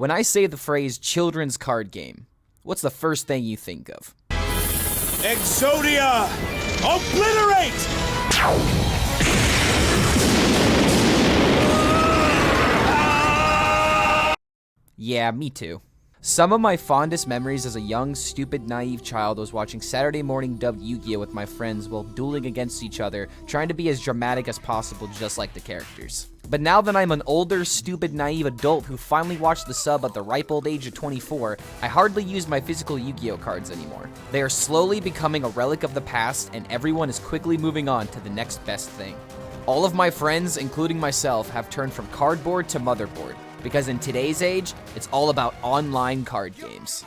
When I say the phrase children's card game, what's the first thing you think of? Exodia! Obliterate! Yeah, me too. Some of my fondest memories as a young, stupid, naive child was watching Saturday morning dubbed Yu-Gi-Oh! With my friends while dueling against each other, trying to be as dramatic as possible just like the characters. But now that I'm an older, stupid, naive adult who finally watched the sub at the ripe old age of 24, I hardly use my physical Yu-Gi-Oh! Cards anymore. They are slowly becoming a relic of the past, and everyone is quickly moving on to the next best thing. All of my friends, including myself, have turned from cardboard to motherboard, because in today's age, it's all about online card games.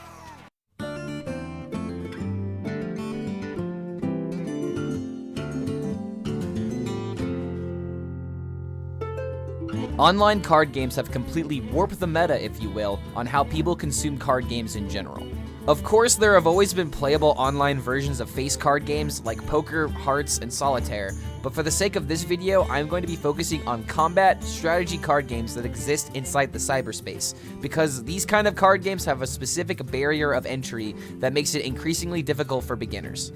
Online card games have completely warped the meta, if you will, on how people consume card games in general. Of course, there have always been playable online versions of face card games like poker, hearts, and solitaire, but for the sake of this video, I'm going to be focusing on combat strategy card games that exist inside the cyberspace, because these kind of card games have a specific barrier of entry that makes it increasingly difficult for beginners.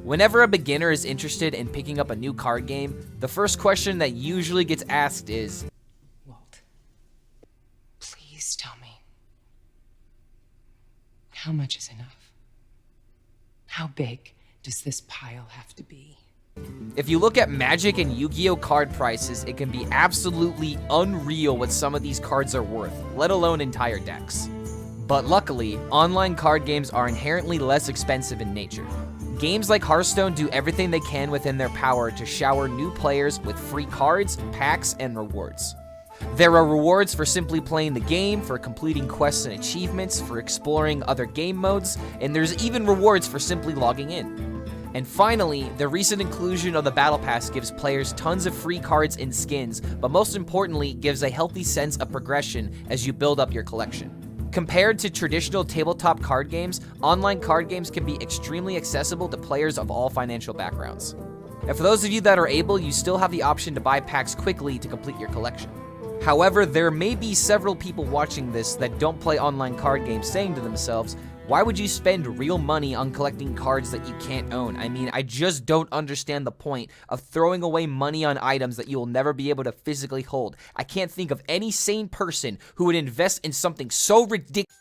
Whenever a beginner is interested in picking up a new card game, the first question that usually gets asked is, Walt, please tell me. How much is enough? How big does this pile have to be? If you look at Magic and Yu-Gi-Oh! Card prices, it can be absolutely unreal what some of these cards are worth, let alone entire decks. But luckily, online card games are inherently less expensive in nature. Games like Hearthstone do everything they can within their power to shower new players with free cards, packs, and rewards. There are rewards for simply playing the game, for completing quests and achievements, for exploring other game modes, and there's even rewards for simply logging in. And finally, the recent inclusion of the Battle Pass gives players tons of free cards and skins, but most importantly, gives a healthy sense of progression as you build up your collection. Compared to traditional tabletop card games, online card games can be extremely accessible to players of all financial backgrounds. And for those of you that are able, you still have the option to buy packs quickly to complete your collection. However, there may be several people watching this that don't play online card games saying to themselves, why would you spend real money on collecting cards that you can't own? I mean, I just don't understand the point of throwing away money on items that you will never be able to physically hold. I can't think of any sane person who would invest in something so ridiculous.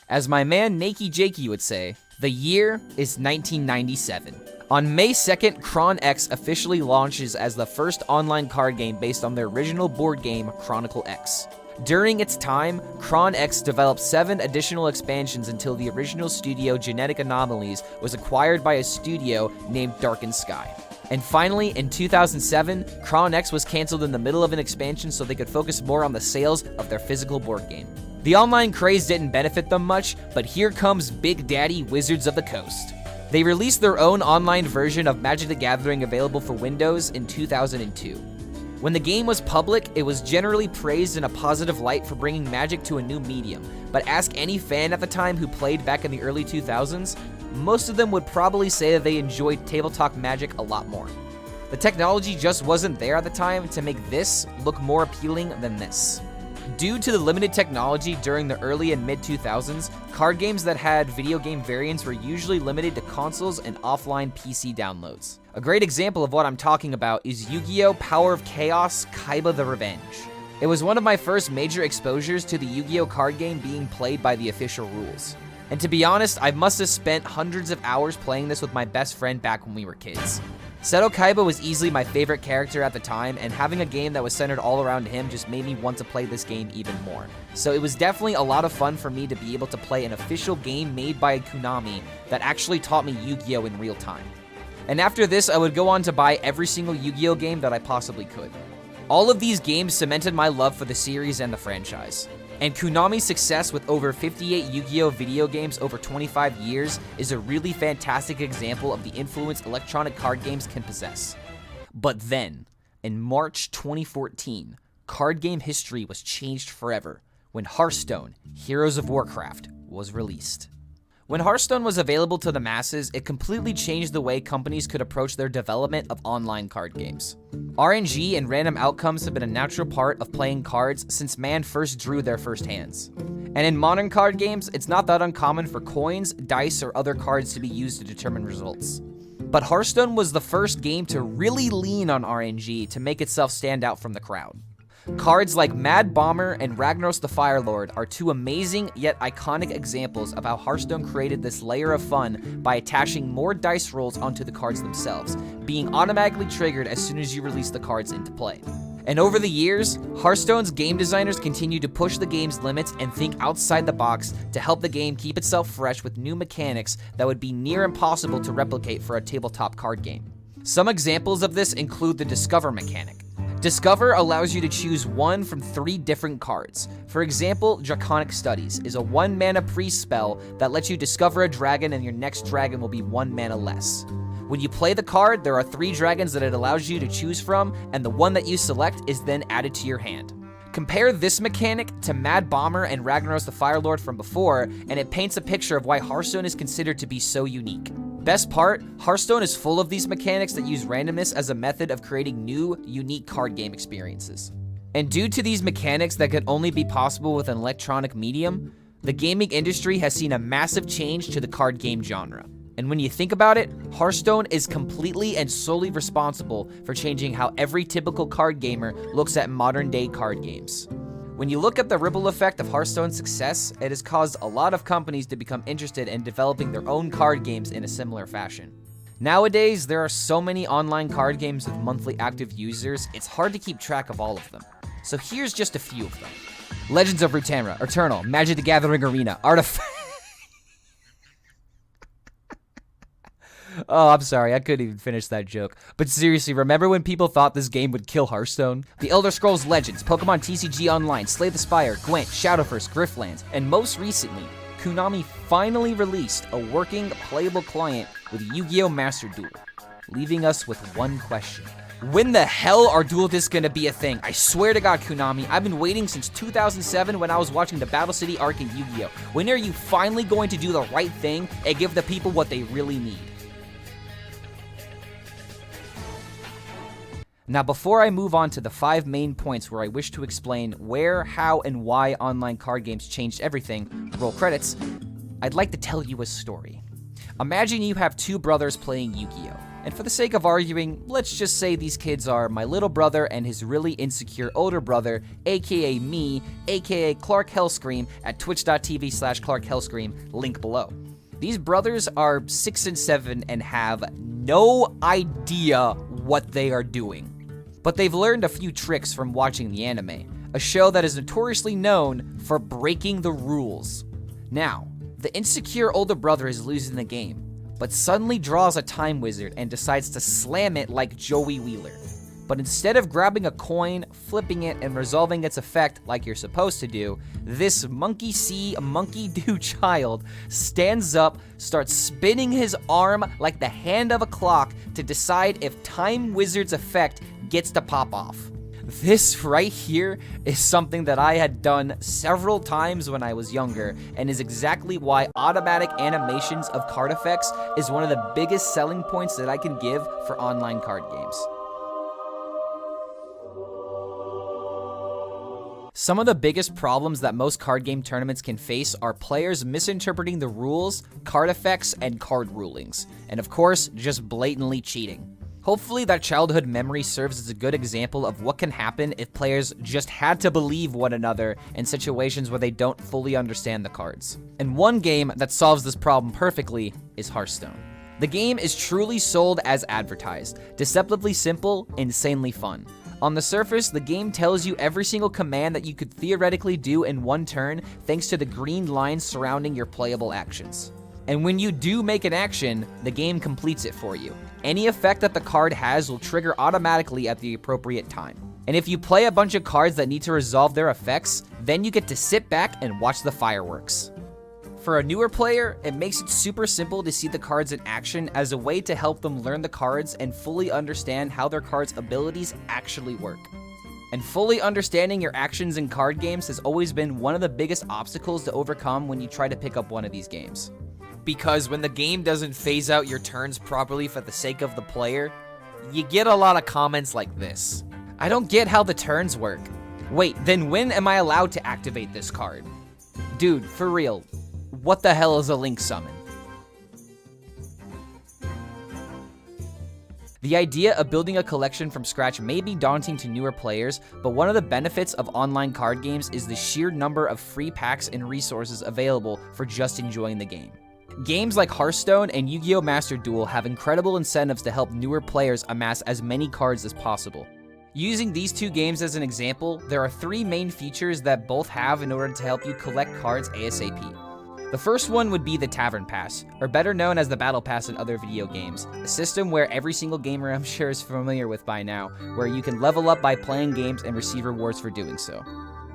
As my man Nakey Jakey would say, the year is 1997. On May 2nd, Cron X officially launches as the first online card game based on their original board game, Chronicle X. During its time, Cron X developed 7 additional expansions until the original studio, Genetic Anomalies, was acquired by a studio named Darkened Sky. And finally, in 2007, Cron X was canceled in the middle of an expansion so they could focus more on the sales of their physical board game. The online craze didn't benefit them much, but here comes Big Daddy Wizards of the Coast. They released their own online version of Magic the Gathering available for Windows in 2002. When the game was public, it was generally praised in a positive light for bringing Magic to a new medium, but ask any fan at the time who played back in the early 2000s, most of them would probably say that they enjoyed tabletop Magic a lot more. The technology just wasn't there at the time to make this look more appealing than this. Due to the limited technology during the early and mid-2000s, card games that had video game variants were usually limited to consoles and offline PC downloads. A great example of what I'm talking about is Yu-Gi-Oh! Power of Chaos Kaiba the Revenge. It was one of my first major exposures to the Yu-Gi-Oh! Card game being played by the official rules. And to be honest, I must have spent hundreds of hours playing this with my best friend back when we were kids. Seto Kaiba was easily my favorite character at the time, and having a game that was centered all around him just made me want to play this game even more. So it was definitely a lot of fun for me to be able to play an official game made by Konami that actually taught me Yu-Gi-Oh! In real time. And after this, I would go on to buy every single Yu-Gi-Oh! Game that I possibly could. All of these games cemented my love for the series and the franchise. And Konami's success with over 58 Yu-Gi-Oh! Video games over 25 years is a really fantastic example of the influence electronic card games can possess. But then, in March 2014, card game history was changed forever when Hearthstone, Heroes of Warcraft, was released. When Hearthstone was available to the masses, it completely changed the way companies could approach their development of online card games. RNG and random outcomes have been a natural part of playing cards since man first drew their first hands. And in modern card games, it's not that uncommon for coins, dice, or other cards to be used to determine results. But Hearthstone was the first game to really lean on RNG to make itself stand out from the crowd. Cards like Mad Bomber and Ragnaros the Firelord are two amazing yet iconic examples of how Hearthstone created this layer of fun by attaching more dice rolls onto the cards themselves, being automatically triggered as soon as you release the cards into play. And over the years, Hearthstone's game designers continue to push the game's limits and think outside the box to help the game keep itself fresh with new mechanics that would be near impossible to replicate for a tabletop card game. Some examples of this include the Discover mechanic. Discover allows you to choose one from 3 different cards. For example, Draconic Studies is a 1-mana priest spell that lets you discover a dragon and your next dragon will be 1 mana less. When you play the card, there are 3 dragons that it allows you to choose from, and the one that you select is then added to your hand. Compare this mechanic to Mad Bomber and Ragnaros the Firelord from before, and it paints a picture of why Hearthstone is considered to be so unique. Best part, Hearthstone is full of these mechanics that use randomness as a method of creating new, unique card game experiences. And due to these mechanics that could only be possible with an electronic medium, the gaming industry has seen a massive change to the card game genre. And when you think about it, Hearthstone is completely and solely responsible for changing how every typical card gamer looks at modern-day card games. When you look at the ripple effect of Hearthstone's success, it has caused a lot of companies to become interested in developing their own card games in a similar fashion. Nowadays, there are so many online card games with monthly active users, it's hard to keep track of all of them. So here's just a few of them. Legends of Runeterra, Eternal, Magic the Gathering Arena, Oh, I'm sorry, I couldn't even finish that joke. But seriously, remember when people thought this game would kill Hearthstone? The Elder Scrolls Legends, Pokemon TCG Online, Slay the Spire, Gwent, Shadowverse, Griftlands, and most recently, Konami finally released a working, playable client with Yu-Gi-Oh! Master Duel, leaving us with one question. When the hell are dual discs gonna be a thing? I swear to God, Konami, I've been waiting since 2007 when I was watching the Battle City arc in Yu-Gi-Oh! When are you finally going to do the right thing and give the people what they really need? Now, before I move on to the 5 main points where I wish to explain where, how, and why online card games changed everything, roll credits, I'd like to tell you a story. Imagine you have 2 brothers playing Yu-Gi-Oh! And for the sake of arguing, let's just say these kids are my little brother and his really insecure older brother, aka me, aka Clark HELLSCREAM at twitch.tv/ClarkHELLSCREAM, link below. These brothers are 6 and 7 and have no idea what they are doing. But they've learned a few tricks from watching the anime, a show that is notoriously known for breaking the rules. Now, the insecure older brother is losing the game, but suddenly draws a time wizard and decides to slam it like Joey Wheeler. But instead of grabbing a coin, flipping it, and resolving its effect like you're supposed to do, this monkey see, monkey do child stands up, starts spinning his arm like the hand of a clock to decide if Time Wizard's effect gets to pop off. This right here is something that I had done several times when I was younger, and is exactly why automatic animations of card effects is one of the biggest selling points that I can give for online card games. Some of the biggest problems that most card game tournaments can face are players misinterpreting the rules, card effects, and card rulings, and of course, just blatantly cheating. Hopefully that childhood memory serves as a good example of what can happen if players just had to believe one another in situations where they don't fully understand the cards. And one game that solves this problem perfectly is Hearthstone. The game is truly sold as advertised, deceptively simple, insanely fun. On the surface, the game tells you every single command that you could theoretically do in one turn thanks to the green lines surrounding your playable actions. And when you do make an action, the game completes it for you. Any effect that the card has will trigger automatically at the appropriate time. And if you play a bunch of cards that need to resolve their effects, then you get to sit back and watch the fireworks. For a newer player, it makes it super simple to see the cards in action as a way to help them learn the cards and fully understand how their cards' abilities actually work. And fully understanding your actions in card games has always been one of the biggest obstacles to overcome when you try to pick up one of these games. because when the game doesn't phase out your turns properly for the sake of the player, you get a lot of comments like this. I don't get how the turns work. Wait, then when am I allowed to activate this card? Dude, for real, what the hell is a Link Summon? The idea of building a collection from scratch may be daunting to newer players, but one of the benefits of online card games is the sheer number of free packs and resources available for just enjoying the game. Games like Hearthstone and Yu-Gi-Oh! Master Duel have incredible incentives to help newer players amass as many cards as possible. Using these two games as an example, there are three main features that both have in order to help you collect cards ASAP. The first one would be the Tavern Pass, or better known as the Battle Pass in other video games, a system where every single gamer I'm sure is familiar with by now, where you can level up by playing games and receive rewards for doing so.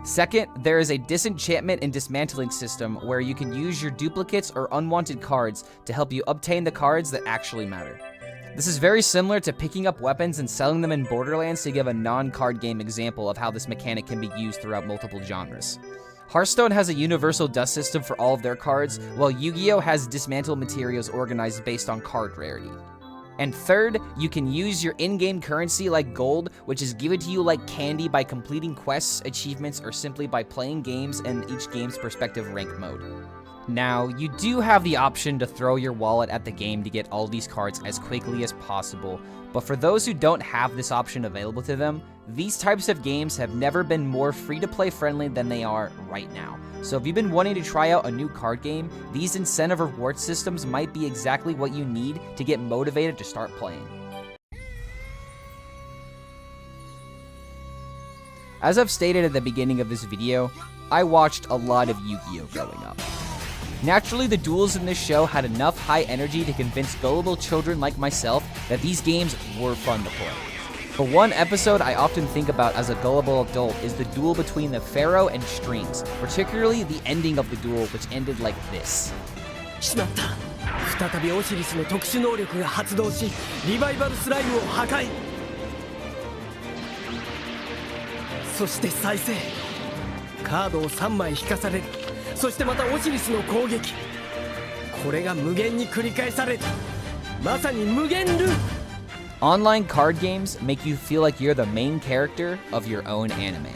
Second, there is a disenchantment and dismantling system where you can use your duplicates or unwanted cards to help you obtain the cards that actually matter. This is very similar to picking up weapons and selling them in Borderlands, to give a non-card game example of how this mechanic can be used throughout multiple genres. Hearthstone has a universal dust system for all of their cards, while Yu-Gi-Oh! Has dismantled materials organized based on card rarity. And third, you can use your in-game currency like gold, which is given to you like candy by completing quests, achievements, or simply by playing games in each game's respective rank mode. Now, you do have the option to throw your wallet at the game to get all these cards as quickly as possible, but for those who don't have this option available to them, these types of games have never been more free-to-play friendly than they are right now. So if you've been wanting to try out a new card game, these incentive reward systems might be exactly what you need to get motivated to start playing. As I've stated at the beginning of this video, I watched a lot of Yu-Gi-Oh! Growing up. Naturally, the duels in this show had enough high energy to convince gullible children like myself that these games were fun to play. But one episode I often think about as a gullible adult is the duel between the Pharaoh and Strings, particularly the ending of the duel, which ended like this. しまった。再びオシリスの特殊能力が発動し、リバイバルスライムを破壊。そして再生。カードを3枚引かされる。そしてまたオシリスの攻撃。これが無限に繰り返される。まさに無限ループ。Online card games make you feel like you're the main character of your own anime.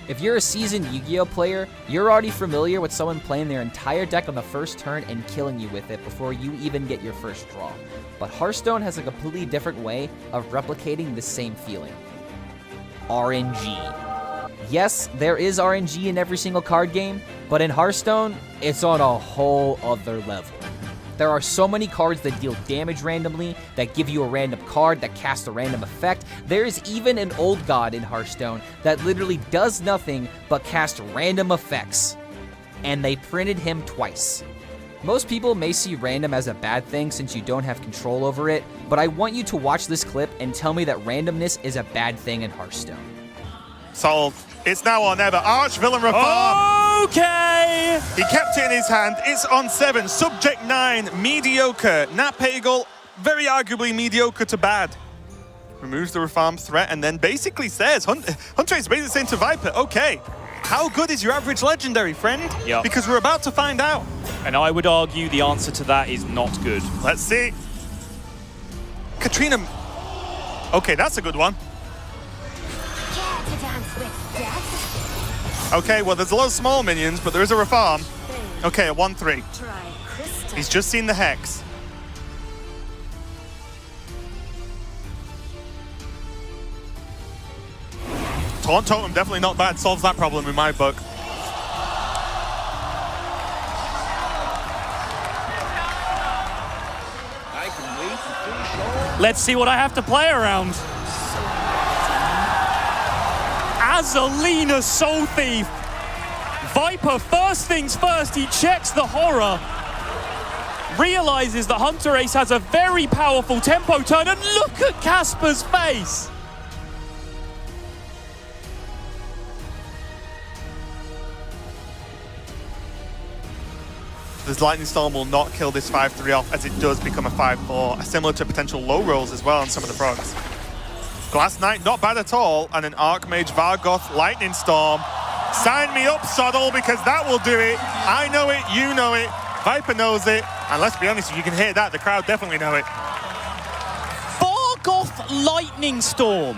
If you're a seasoned Yu-Gi-Oh! Player, you're already familiar with someone playing their entire deck on the first turn and killing you with it before you even get your first draw. But Hearthstone has a completely different way of replicating the same feeling. RNG. Yes, there is RNG in every single card game, but in Hearthstone, it's on a whole other level. There are so many cards that deal damage randomly, that give you a random card, that cast a random effect. There is even an old god in Hearthstone that literally does nothing but cast random effects. And they printed him twice. Most people may see random as a bad thing since you don't have control over it, but I want you to watch this clip and tell me that randomness is a bad thing in Hearthstone. Solved. It's now or never. Arch-Villain Reform. Okay! He kept it in his hand. It's on 7. Subject 9. Mediocre. Nat Pagel, very arguably mediocre to bad. Removes the Reform threat and then basically says, Hunter is basically saying to Viper, okay, how good is your average legendary, friend? Yep. Because we're about to find out. And I would argue the answer to that is not good. Let's see. Katrina. Okay, that's a good one. Okay, well, there's a lot of small minions, but there is a Reform. Okay, a 1-3. He's just seen the Hex. Taunt Totem, definitely not bad. Solves that problem in my book. Let's see what I have to play around. Azalina Soul Thief. Viper, first things first, he checks the horror. Realizes that Hunter Ace has a very powerful tempo turn, and look at Casper's face. This Lightning Storm will not kill this 5-3 off, as it does become a 5-4, similar to potential low rolls as well on some of the procs. Glass Knight, not bad at all, and an Archmage Vargoth Lightning Storm. Sign me up, Soddle, because that will do it. I know it, you know it, Viper knows it. And let's be honest, if you can hear that, the crowd definitely know it. Vargoth Lightning Storm.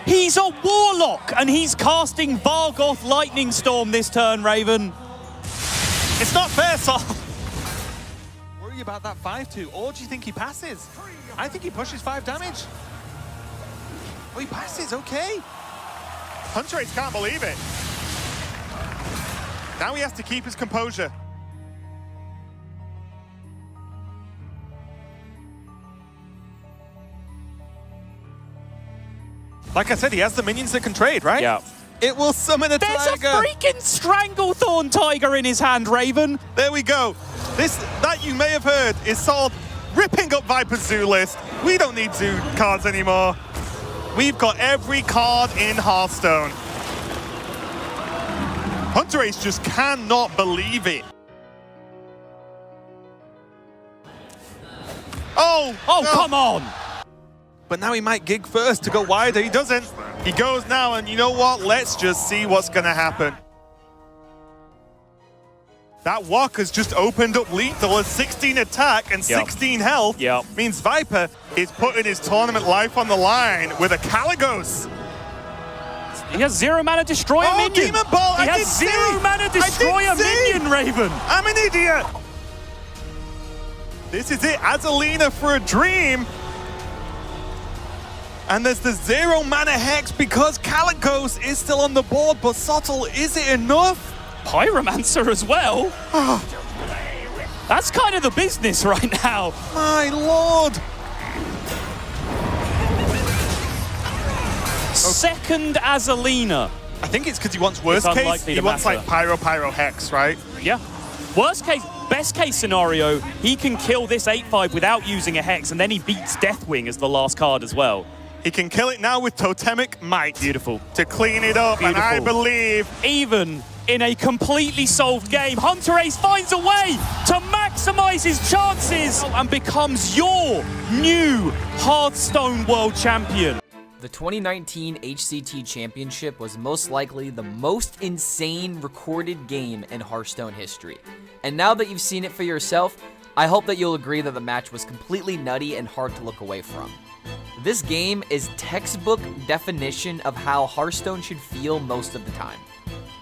He's a warlock, and he's casting Vargoth Lightning Storm this turn, Raven. It's not fair, Sol. Worry about that 5-2, or do you think he passes? I think he pushes 5 damage. Oh, he passes, okay. HunterAce can't believe it. Now he has to keep his composure. Like I said, he has the minions that can trade, right? Yeah. It will summon a There's tiger. a freaking Stranglethorn Tiger in his hand, Raven. There we go. That you may have heard is Sol ripping up Viper's Zoo list. We don't need Zoo cards anymore. We've got every card in Hearthstone. HunterAce just cannot believe it. Oh, no. Come on. But now he might gig first to go wider. He doesn't. He goes now, and you know what? Let's just see what's going to happen. That walk has just opened up lethal. A 16 attack and 16 health means Viper is putting his tournament life on the line with a Caligos. He has 0 mana destroy a minion. Demon Ball. He has 0 mana destroy a minion, Raven. I'm an idiot. This is it. Azalina for a dream. And there's the 0 mana Hex because Caligos is still on the board, but Subtle, is it enough? Pyromancer as well. That's kind of the business right now. My lord. Second Azalina. I think it's because he wants worst case. He wants like Pyro Hex, right? Yeah. Worst case, best case scenario, he can kill this 8/5 without using a Hex, and then he beats Deathwing as the last card as well. He can kill it now with Totemic Might. Beautiful. To clean it up, and I believe... Even in a completely solved game, HunterAce finds a way to maximize his chances and becomes your new Hearthstone World Champion. The 2019 HCT Championship was most likely the most insane recorded game in Hearthstone history. And now that you've seen it for yourself, I hope that you'll agree that the match was completely nutty and hard to look away from. This game is textbook definition of how Hearthstone should feel most of the time.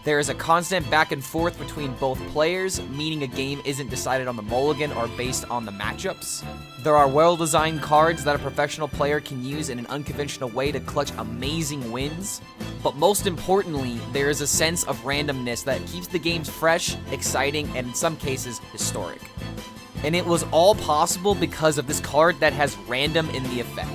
There is a constant back and forth between both players, meaning a game isn't decided on the mulligan or based on the matchups. There are well-designed cards that a professional player can use in an unconventional way to clutch amazing wins. But most importantly, there is a sense of randomness that keeps the games fresh, exciting, and in some cases, historic. And it was all possible because of this card that has random in the effect.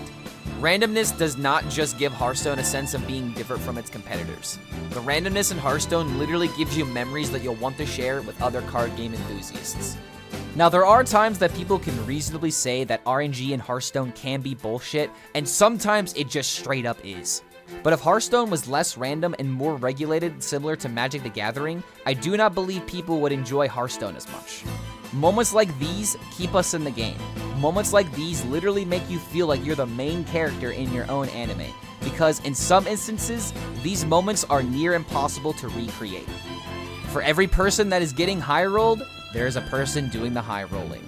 Randomness does not just give Hearthstone a sense of being different from its competitors. The randomness in Hearthstone literally gives you memories that you'll want to share with other card game enthusiasts. Now, there are times that people can reasonably say that RNG in Hearthstone can be bullshit, and sometimes it just straight up is. But if Hearthstone was less random and more regulated, similar to Magic the Gathering, I do not believe people would enjoy Hearthstone as much. Moments like these keep us in the game. Moments like these literally make you feel like you're the main character in your own anime, because in some instances, these moments are near impossible to recreate. For every person that is getting high rolled, there is a person doing the high rolling.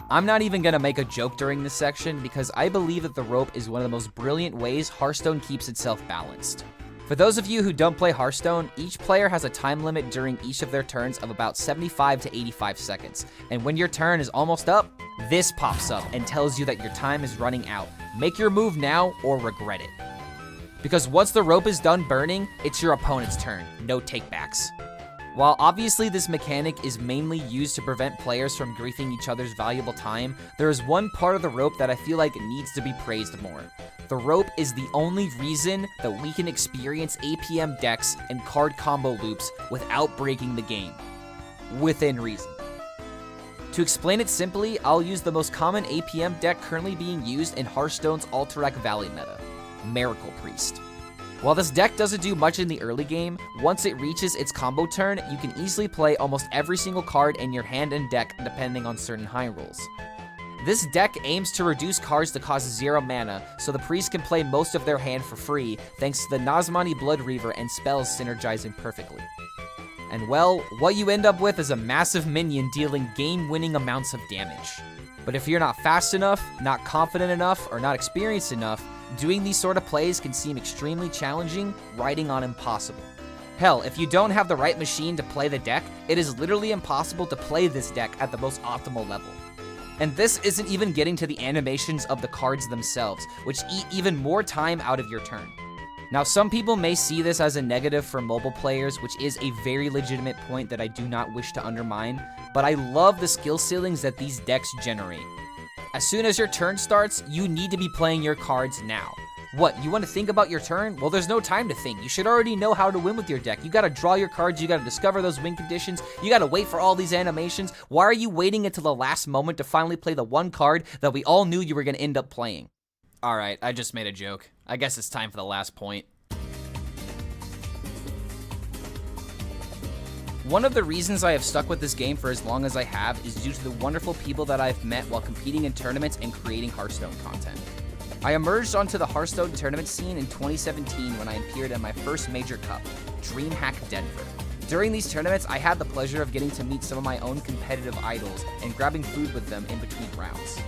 I'm not even gonna make a joke during this section because I believe that the rope is one of the most brilliant ways Hearthstone keeps itself balanced. For those of you who don't play Hearthstone, each player has a time limit during each of their turns of about 75 to 85 seconds. And when your turn is almost up, this pops up and tells you that your time is running out. Make your move now or regret it. Because once the rope is done burning, it's your opponent's turn, no takebacks. While obviously this mechanic is mainly used to prevent players from griefing each other's valuable time, there is one part of the rope that I feel like needs to be praised more. The rope is the only reason that we can experience APM decks and card combo loops without breaking the game. Within reason. To explain it simply, I'll use the most common APM deck currently being used in Hearthstone's Alterac Valley meta, Miracle Priest. While this deck doesn't do much in the early game, once it reaches its combo turn, you can easily play almost every single card in your hand and deck depending on certain high rolls. This deck aims to reduce cards that cost 0 mana, so the priest can play most of their hand for free, thanks to the Nazmani Blood Reaver and spells synergizing perfectly. And well, what you end up with is a massive minion dealing game-winning amounts of damage. But if you're not fast enough, not confident enough, or not experienced enough, doing these sort of plays can seem extremely challenging, riding on impossible. Hell, if you don't have the right machine to play the deck, it is literally impossible to play this deck at the most optimal level. And this isn't even getting to the animations of the cards themselves, which eat even more time out of your turn. Now, some people may see this as a negative for mobile players, which is a very legitimate point that I do not wish to undermine, but I love the skill ceilings that these decks generate. As soon as your turn starts, you need to be playing your cards now. What, you want to think about your turn? Well, there's no time to think. You should already know how to win with your deck. You gotta draw your cards, you gotta discover those win conditions, you gotta wait for all these animations. Why are you waiting until the last moment to finally play the one card that we all knew you were gonna end up playing? Alright, I just made a joke. I guess it's time for the last point. One of the reasons I have stuck with this game for as long as I have is due to the wonderful people that I've met while competing in tournaments and creating Hearthstone content. I emerged onto the Hearthstone tournament scene in 2017 when I appeared in my first major cup, DreamHack Denver. During these tournaments, I had the pleasure of getting to meet some of my own competitive idols and grabbing food with them in between rounds.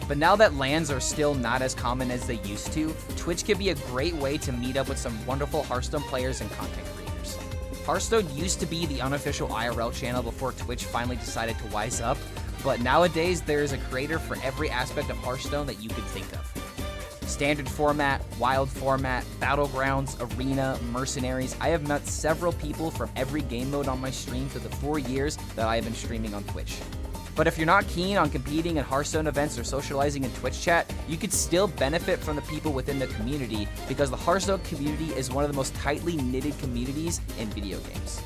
But now that LANs are still not as common as they used to, Twitch can be a great way to meet up with some wonderful Hearthstone players and content creators. Hearthstone used to be the unofficial IRL channel before Twitch finally decided to wise up, but nowadays there is a creator for every aspect of Hearthstone that you could think of. Standard format, wild format, battlegrounds, arena, mercenaries. I have met several people from every game mode on my stream through the 4 years that I have been streaming on Twitch. But if you're not keen on competing in Hearthstone events or socializing in Twitch chat, you could still benefit from the people within the community because the Hearthstone community is one of the most tightly knitted communities in video games.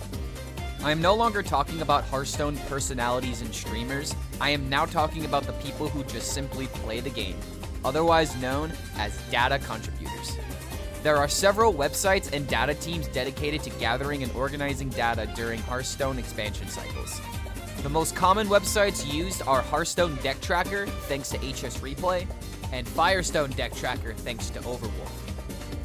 I am no longer talking about Hearthstone personalities and streamers. I am now talking about the people who just simply play the game, otherwise known as data contributors. There are several websites and data teams dedicated to gathering and organizing data during Hearthstone expansion cycles. The most common websites used are Hearthstone Deck Tracker, thanks to HS Replay, and Firestone Deck Tracker, thanks to Overwolf.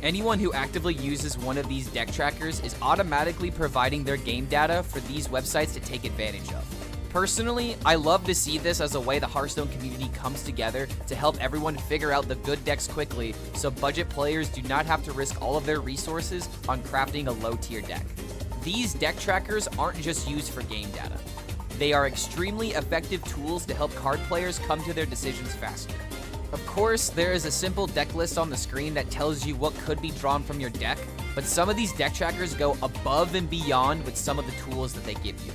Anyone who actively uses one of these deck trackers is automatically providing their game data for these websites to take advantage of. Personally, I love to see this as a way the Hearthstone community comes together to help everyone figure out the good decks quickly, so budget players do not have to risk all of their resources on crafting a low-tier deck. These deck trackers aren't just used for game data. They are extremely effective tools to help card players come to their decisions faster. Of course, there is a simple deck list on the screen that tells you what could be drawn from your deck, but some of these deck trackers go above and beyond with some of the tools that they give you.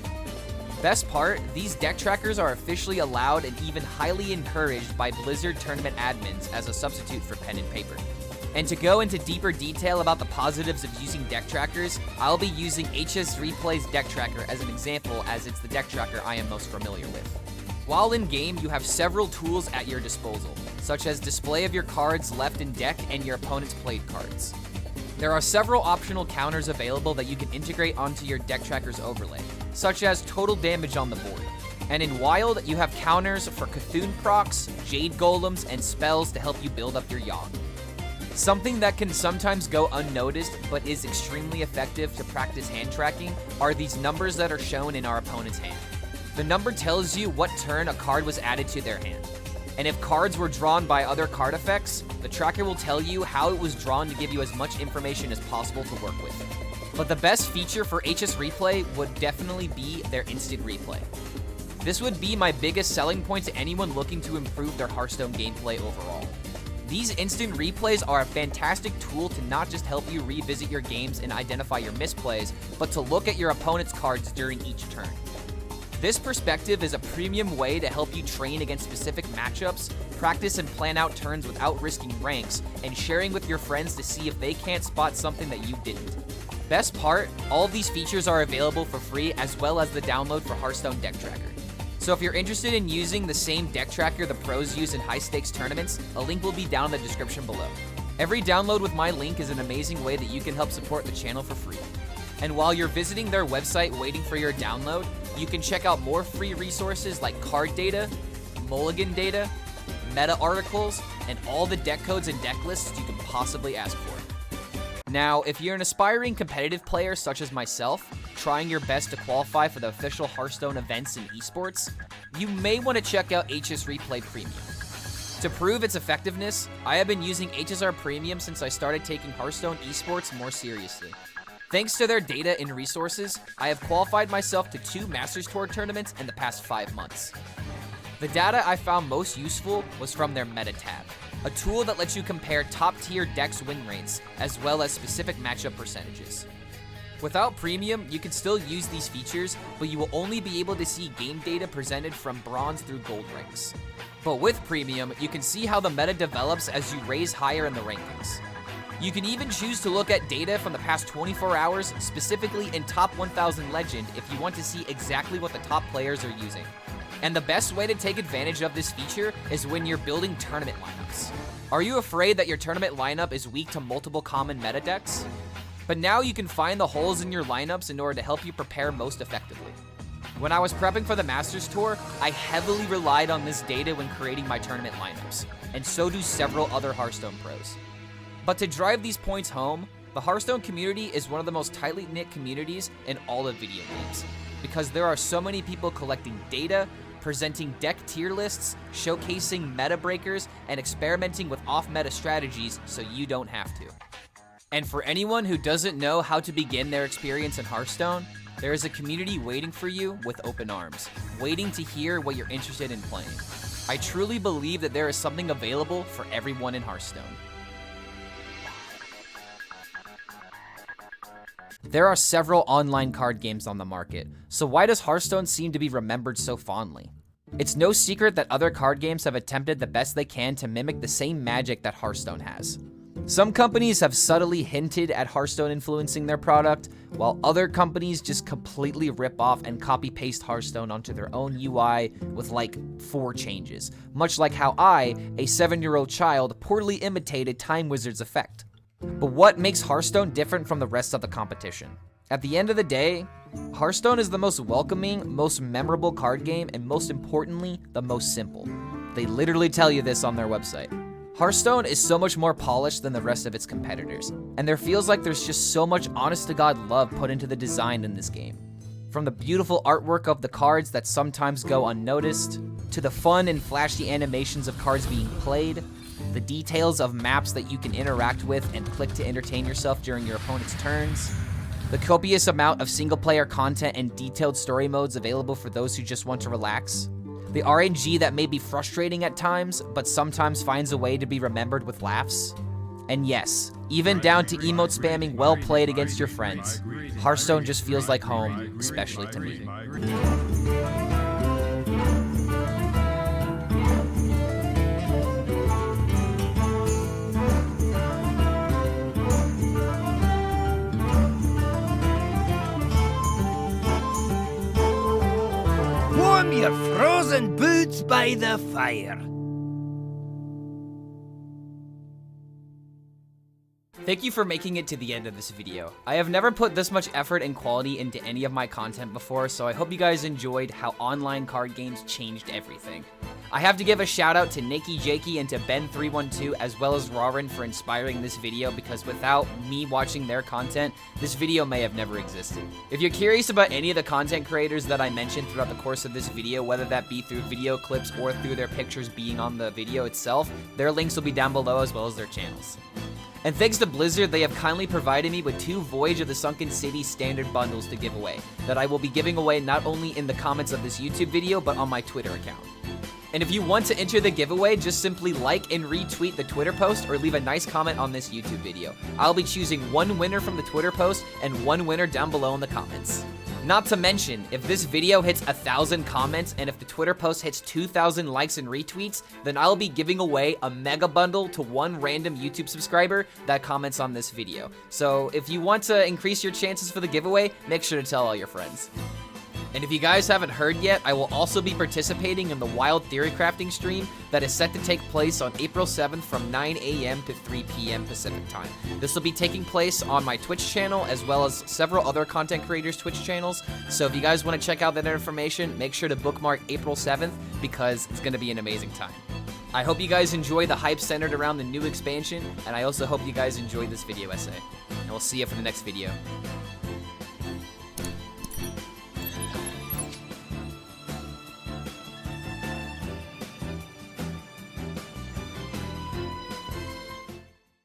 Best part, these deck trackers are officially allowed and even highly encouraged by Blizzard tournament admins as a substitute for pen and paper. And to go into deeper detail about the positives of using deck trackers, I'll be using HS Replay's deck tracker as an example, as it's the deck tracker I am most familiar with. While in game, you have several tools at your disposal, such as display of your cards left in deck and your opponent's played cards. There are several optional counters available that you can integrate onto your deck tracker's overlay, such as total damage on the board. And in Wild, you have counters for Cthulhu procs, Jade Golems, and spells to help you build up your Yogg. Something that can sometimes go unnoticed, but is extremely effective to practice hand tracking, are these numbers that are shown in our opponent's hand. The number tells you what turn a card was added to their hand. And if cards were drawn by other card effects, the tracker will tell you how it was drawn to give you as much information as possible to work with. But the best feature for HS Replay would definitely be their instant replay. This would be my biggest selling point to anyone looking to improve their Hearthstone gameplay overall. These instant replays are a fantastic tool to not just help you revisit your games and identify your misplays, but to look at your opponent's cards during each turn. This perspective is a premium way to help you train against specific matchups, practice and plan out turns without risking ranks, and sharing with your friends to see if they can't spot something that you didn't. Best part, all of these features are available for free as well as the download for Hearthstone Deck Tracker. So if you're interested in using the same deck tracker the pros use in high-stakes tournaments, a link will be down in the description below. Every download with my link is an amazing way that you can help support the channel for free. And while you're visiting their website waiting for your download, you can check out more free resources like card data, mulligan data, meta articles, and all the deck codes and deck lists you can possibly ask for. Now, if you're an aspiring competitive player such as myself, trying your best to qualify for the official Hearthstone events and esports, you may want to check out HS Replay Premium. To prove its effectiveness, I have been using HSR Premium since I started taking Hearthstone esports more seriously. Thanks to their data and resources, I have qualified myself to 2 Masters Tour tournaments in the past 5 months. The data I found most useful was from their Meta tab, a tool that lets you compare top-tier decks win rates, as well as specific matchup percentages. Without Premium, you can still use these features, but you will only be able to see game data presented from bronze through gold ranks. But with Premium, you can see how the meta develops as you raise higher in the rankings. You can even choose to look at data from the past 24 hours, specifically in Top 1000 Legend, if you want to see exactly what the top players are using. And the best way to take advantage of this feature is when you're building tournament lineups. Are you afraid that your tournament lineup is weak to multiple common meta decks? But now you can find the holes in your lineups in order to help you prepare most effectively. When I was prepping for the Masters Tour, I heavily relied on this data when creating my tournament lineups, and so do several other Hearthstone pros. But to drive these points home, the Hearthstone community is one of the most tightly knit communities in all of video games, because there are so many people collecting data, presenting deck tier lists, showcasing meta breakers, and experimenting with off-meta strategies so you don't have to. And for anyone who doesn't know how to begin their experience in Hearthstone, there is a community waiting for you with open arms, waiting to hear what you're interested in playing. I truly believe that there is something available for everyone in Hearthstone. There are several online card games on the market, so why does Hearthstone seem to be remembered so fondly? It's no secret that other card games have attempted the best they can to mimic the same magic that Hearthstone has. Some companies have subtly hinted at Hearthstone influencing their product, while other companies just completely rip off and copy-paste Hearthstone onto their own UI with like 4 changes, much like how I, a 7-year-old child, poorly imitated Time Wizard's effect. But what makes Hearthstone different from the rest of the competition? At the end of the day, Hearthstone is the most welcoming, most memorable card game, and most importantly, the most simple. They literally tell you this on their website. Hearthstone is so much more polished than the rest of its competitors, and there feels like there's just so much honest-to-God love put into the design in this game. From the beautiful artwork of the cards that sometimes go unnoticed, to the fun and flashy animations of cards being played, the details of maps that you can interact with and click to entertain yourself during your opponent's turns, the copious amount of single-player content and detailed story modes available for those who just want to relax, the RNG that may be frustrating at times, but sometimes finds a way to be remembered with laughs, and yes, even down to emote spamming well played against your friends. Hearthstone just feels like home, especially to me. Warm your frozen boots by the fire. Thank you for making it to the end of this video. I have never put this much effort and quality into any of my content before, so I hope you guys enjoyed how online card games changed everything. I have to give a shout out to Dkayed and to Ben312 as well as Rawrin for inspiring this video, because without me watching their content, this video may have never existed. If you're curious about any of the content creators that I mentioned throughout the course of this video, whether that be through video clips or through their pictures being on the video itself, their links will be down below as well as their channels. And thanks to Blizzard, they have kindly provided me with 2 Voyage of the Sunken City standard bundles to give away, that I will be giving away not only in the comments of this YouTube video, but on my Twitter account. And if you want to enter the giveaway, just simply like and retweet the Twitter post or leave a nice comment on this YouTube video. I'll be choosing 1 winner from the Twitter post and 1 winner down below in the comments. Not to mention, if this video hits 1,000 comments and if the Twitter post hits 2,000 likes and retweets, then I'll be giving away a mega bundle to 1 random YouTube subscriber that comments on this video. So if you want to increase your chances for the giveaway, make sure to tell all your friends. And if you guys haven't heard yet, I will also be participating in the Wild Theory Crafting stream that is set to take place on April 7th from 9 a.m. to 3 p.m. Pacific time. This will be taking place on my Twitch channel as well as several other content creators' Twitch channels. So if you guys want to check out that information, make sure to bookmark April 7th because it's going to be an amazing time. I hope you guys enjoy the hype centered around the new expansion, and I also hope you guys enjoyed this video essay. And we'll see you for the next video.